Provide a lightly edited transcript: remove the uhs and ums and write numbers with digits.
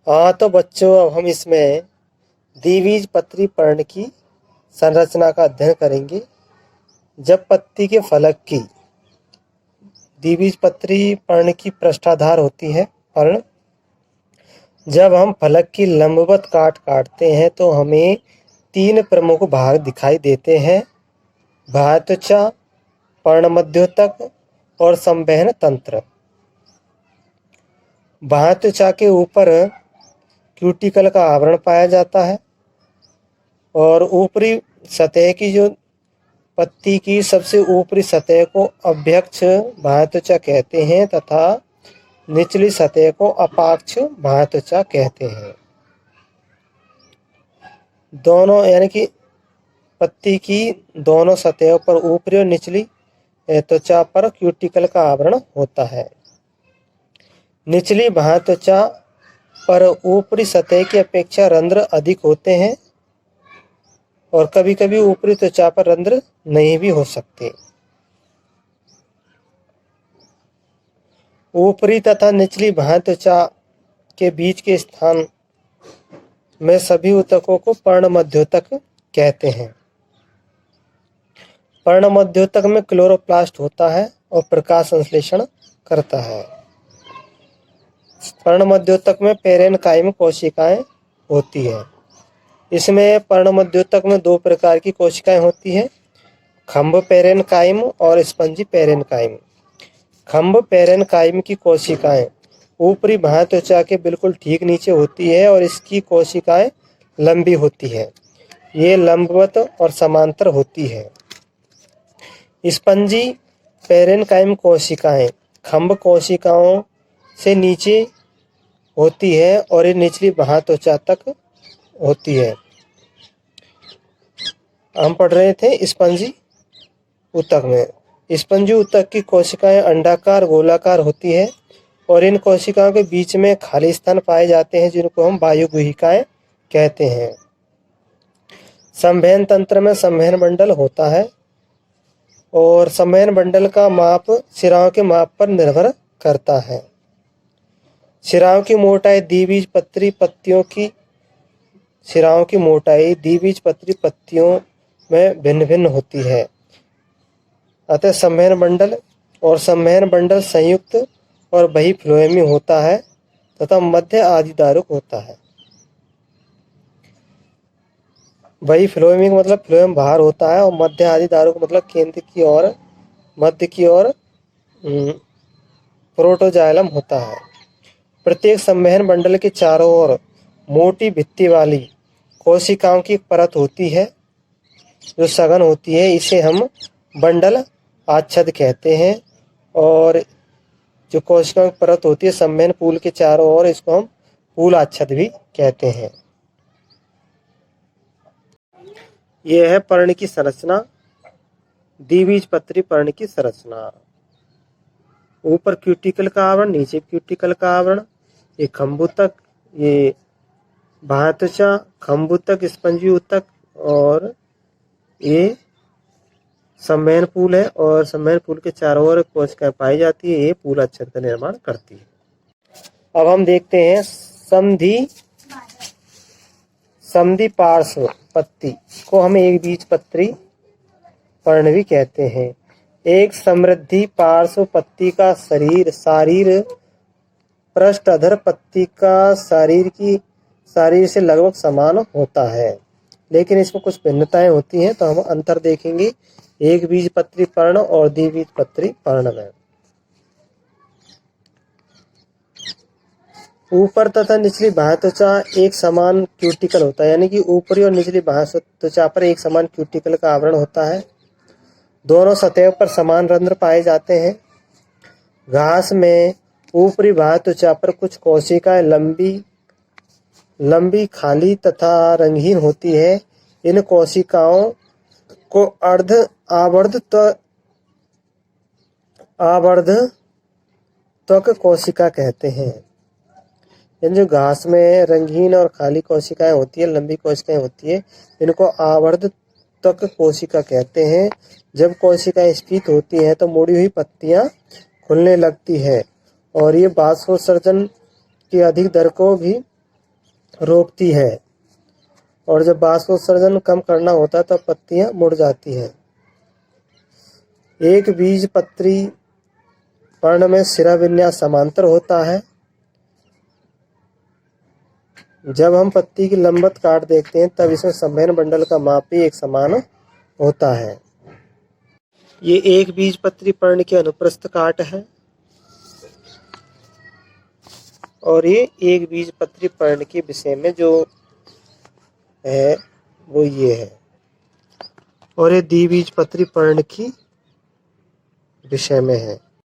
हाँ तो बच्चों, अब हम इसमें द्विबीजपत्री पर्ण की संरचना का अध्ययन करेंगे। जब पत्ती के फलक की द्विबीजपत्री पर्ण की पृष्ठाधार होती है पर्ण, जब हम फलक की लंबवत काटते हैं तो हमें 3 प्रमुख भाग दिखाई देते हैं: बाह्यत्वचा, पर्णमध्योतक और संवहन तंत्र। बाह्यत्वचा के ऊपर क्यूटिकल का आवरण पाया जाता है और ऊपरी सतह की जो पत्ती की सबसे ऊपरी सतह को अभ्यक्ष बाह्यत्वचा कहते हैं तथा निचली सतह को अपाक्ष बाह्यत्वचा कहते हैं। दोनों यानी कि पत्ती की दोनों सतहों पर ऊपरी और निचली त्वचा पर क्यूटिकल का आवरण होता है। निचली बाह्यत्वचा पर ऊपरी सतह की अपेक्षा रंध्र अधिक होते हैं और कभी कभी ऊपरी त्वचा पर रंध्र नहीं भी हो सकते। ऊपरी तथा निचली बाह्यत्वचा के बीच के स्थान में सभी ऊतकों को पर्णमध्योतक कहते हैं। पर्णमध्योतक में क्लोरोप्लास्ट होता है और प्रकाश संश्लेषण करता है। पर्णमध्योतक में पेरेन्काइम कोशिकाएं होती है। इसमें पर्णमध्योतक में 2 प्रकार की कोशिकाएं होती हैं: खंभ पेरेन्काइम और स्पंजी पेरेन्काइम। खंभ पेरेन्काइम की कोशिकाएं ऊपरी बाह्यत्वचा के बिल्कुल ठीक नीचे होती है और इसकी कोशिकाएं लंबी होती है। ये लंबवत और समांतर होती है। स्पंजी पेरेन्काइम कोशिकाएं खंभ कोशिकाओं से नीचे होती है और ये निचली बाह्यत्वचा तक होती है। हम पढ़ रहे थे स्पंजी ऊतक में। स्पंजी ऊतक की कोशिकाएं अंडाकार गोलाकार होती है और इन कोशिकाओं के बीच में खाली स्थान पाए जाते हैं जिनको हम वायुगुहिकाएं कहते हैं। संवहन तंत्र में संवहन मंडल होता है और संवहन मंडल का माप शिराओं के माप पर निर्भर करता है। शिराओं की मोटाई द्विबीजपत्री पत्तियों में भिन्न भिन्न होती है। अतः संवहन मंडल और संवहन मंडल संयुक्त और बही फ्लोएमी होता है तथा मध्य आदिदारुक होता है। बही फ्लोएमी का मतलब फ्लोएम बाहर होता है और मध्य आदिदारुक मतलब केंद्र की ओर मध्य की ओर प्रोटोजाइलम होता है। प्रत्येक संवहन मंडल के चारों ओर मोटी भित्ति वाली कोशिकाओं की परत होती है जो सघन होती है। इसे हम बंडल आच्छद कहते हैं और जो कोशिकाओं की परत होती है संवहन पूल के चारों ओर, इसको हम पूल आच्छद भी कहते हैं। यह है पर्ण की संरचना, द्विबीजपत्री पर्ण की संरचना। ऊपर क्यूटिकल का आवरण, नीचे क्यूटिकल का आवरण, ये खंभूतक, ये बाह्यत्वचा, खंभूतक, स्पंजी ऊतक और ये संवहन पूल है और संवहन पूल के चारों ओर कोशिकाएं पाई जाती है। ये पूल आच्छद का निर्माण करती है। अब हम देखते हैं समधि पार्श्व पत्ती को हम एक बीजपत्री पर्ण भी कहते हैं। एक समृद्धि पार्श्व पत्ती का शारीर पृष्ठधर पत्ती का शारीर से लगभग समान होता है, लेकिन इसमें कुछ भिन्नताएं होती हैं। तो हम अंतर देखेंगे एक बीजपत्री पर्ण और द्विबीजपत्री पर्ण में। ऊपर तथा निचली बाह्यत्वचा एक समान क्यूटिकल होता है, यानी कि ऊपरी और निचली बाह्यत्वचा पर एक समान क्यूटिकल का आवरण होता है। दोनों सतहों पर समान रंध्र पाए जाते हैं। घास में ऊपरी बाह्यत्वचा पर कुछ कोशिकाएं लंबी खाली तथा रंगहीन होती है। इन कोशिकाओं को अर्ध आवर्धक कोशिका कहते हैं। जो घास में रंगीन और खाली कोशिकाएं होती है, लंबी कोशिकाएं होती है, इनको आवर्धक कोशिका कहते हैं। जब कोशिकाएं स्फीत होती हैं तो मुड़ी हुई पत्तियां खुलने लगती है और ये बाष्पोत्सर्जन की अधिक दर को भी रोकती है और जब बाष्पोत्सर्जन कम करना होता है तब पत्तियां मुड़ जाती है। एक बीजपत्री पर्ण में शिरा विन्यास समांतर होता है। जब हम पत्ती की लंबत काट देखते हैं तब इसमें संवहन मंडल का माप भी एक समान होता है। ये एक बीजपत्री पर्ण की अनुप्रस्थ काट है और ये एक बीजपत्री पर्ण के विषय में जो है वो ये है, और ये द्विबीजपत्री पर्ण की विषय में है।